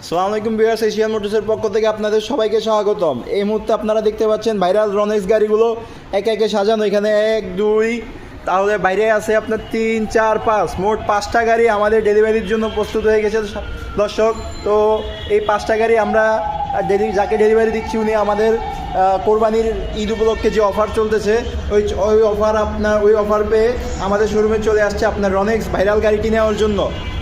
আসসালামু আলাইকুম viewers, Asian মোটরসের পক্ষ থেকে আপনাদের সবাইকে স্বাগতম। এই মুহূর্তে আপনারা দেখতে পাচ্ছেন ভাইরাল রনেক্স গাড়িগুলো একে একে সাজানো। এখানে 1 2, তাহলে বাইরে আছে আপনার 3 4 5, মোট 5টা গাড়ি আমাদের ডেলিভারির জন্য প্রস্তুত হয়ে গেছে দর্শক। তো এই 5টা গাড়ি আমরা যাকে ডেলিভারি দিচ্ছি উনি আমাদের কোরবানির ঈদ উপলক্ষে যে অফার চলতেছে ওই অফার পেয়ে আমাদের শোরুমে চলে আসছে আপনার রনেক্স ভাইরাল গাড়িটি নেওয়ার জন্য।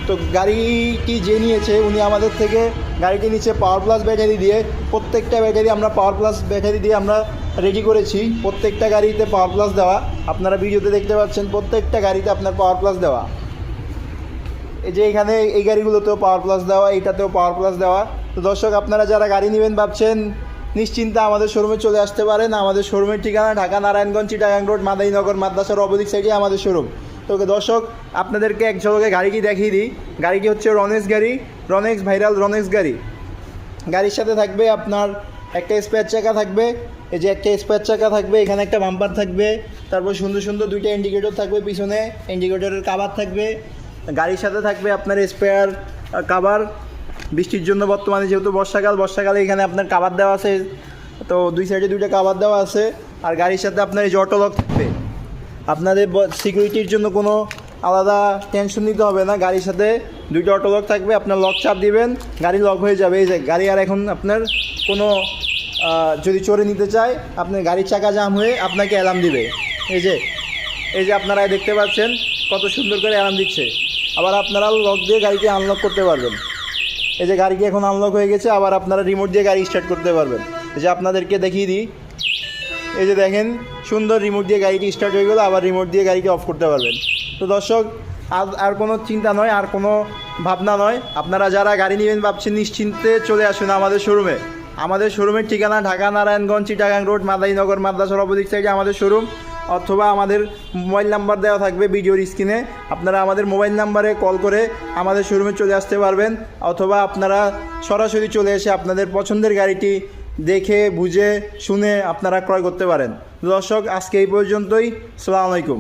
তো গাড়িটি যে নিয়েছে উনি আমাদের থেকে গাড়িটি নিচ্ছে পাওয়ার প্লাস ব্যাটারি দিয়ে। প্রত্যেকটা ব্যাটারি আমরা পাওয়ার প্লাস ব্যাটারি দিয়ে আমরা রেডি করেছি। প্রত্যেকটা গাড়িতে পাওয়ার প্লাস দেওয়া, আপনারা ভিডিওতে দেখতে পাচ্ছেন প্রত্যেকটা গাড়িতে আপনার পাওয়ার প্লাস দেওয়া। এই যে এখানে এই গাড়িগুলোতেও পাওয়ার প্লাস দেওয়া, এইটাতেও পাওয়ার প্লাস দেওয়া। তো দর্শক, আপনারা যারা গাড়ি নেবেন ভাবছেন নিশ্চিন্তে আমাদের শোরুমে চলে আসতে পারেন। আমাদের শোরুমের ঠিকানা ঢাকা নারায়ণগঞ্জ চিটাগাং রোড মাদারীনগর মাদ্রাসার অপোজিট সাইডে আমাদের শোরুম। তো দর্শক, আপনাদেরকে এক ঝলকে গাড়িটি দেখিয়ে দিই। গাড়িটি হচ্ছে রনেক্স গাড়ি, রনেক্স ভাইরাল রনেক্স গাড়ি। গাড়ির সাথে থাকবে আপনার একটা স্পেয়ার চাকা থাকবে, এই যে একটা স্পেয়ার চাকা থাকবে, এখানে একটা বাম্পার থাকবে, তারপর সুন্দর সুন্দর দুইটা ইন্ডিকেটর থাকবে, পিছনে ইন্ডিকেটরের কাভার থাকবে। গাড়ির সাথে থাকবে আপনার স্পেয়ার কাভার, বৃষ্টির জন্য বর্তমানে যেহেতু বর্ষাকালে এখানে আপনার কাভার দেওয়া আছে। তো দুই সাইডে দুইটা কাভার দেওয়া আছে। আর গাড়ির সাথে আপনার এই যে অটো লক থাকবে। আপনাদের সিকিউরিটির জন্য কোনো আলাদা টেনশন নিতে হবে না। গাড়ির সাথে দুইটা অটো লক থাকবে, আপনার লক চাপ দিবেন, গাড়ি লক হয়ে যাবে। এই যে গাড়ি আর এখন আপনার কোনো যদি চোরে নিতে চায় আপনার গাড়ির চাকা জাম হয়ে আপনাকে অ্যালার্ম দিবে। এই যে আপনারা দেখতে পাচ্ছেন কত সুন্দর করে অ্যালার্ম দিচ্ছে। আবার আপনারা লক দিয়ে গাড়িকে আনলক করতে পারবেন। এই যে গাড়িটি এখন আনলক হয়ে গেছে, আবার আপনারা রিমোট দিয়ে গাড়ি স্টার্ট করতে পারবেন। এই যে আপনাদেরকে দেখিয়ে দিই, এই যে দেখেন সুন্দর রিমোট দিয়ে গাড়িটি স্টার্ট হয়ে গেলো, আবার রিমোট দিয়ে গাড়িকে অফ করতে পারবেন। তো দর্শক, আর কোনো চিন্তা নয়, আর কোনো ভাবনা নয়। আপনারা যারা গাড়ি নেবেন ভাবছেন নিশ্চিন্তে চলে আসুন আমাদের শোরুমে। আমাদের শোরুমের ঠিকানা ঢাকা নারায়ণগঞ্জ চিটাগাং রোড মাদারীনগর মাদ্রাসার অপোজিট সাইডে আমাদের শোরুম, অথবা আমাদের মোবাইল নাম্বার দেওয়া থাকবে ভিডিওর স্ক্রিনে। আপনারা আমাদের মোবাইল নাম্বারে কল করে আমাদের শোরুমে চলে আসতে পারবেন, অথবা আপনারা সরাসরি চলে এসে আপনাদের পছন্দের গাড়িটি দেখে বুঝে শুনে আপনারা ক্রয় করতে পারেন। দর্শক, আজকে এই পর্যন্তই। আসসালামু আলাইকুম।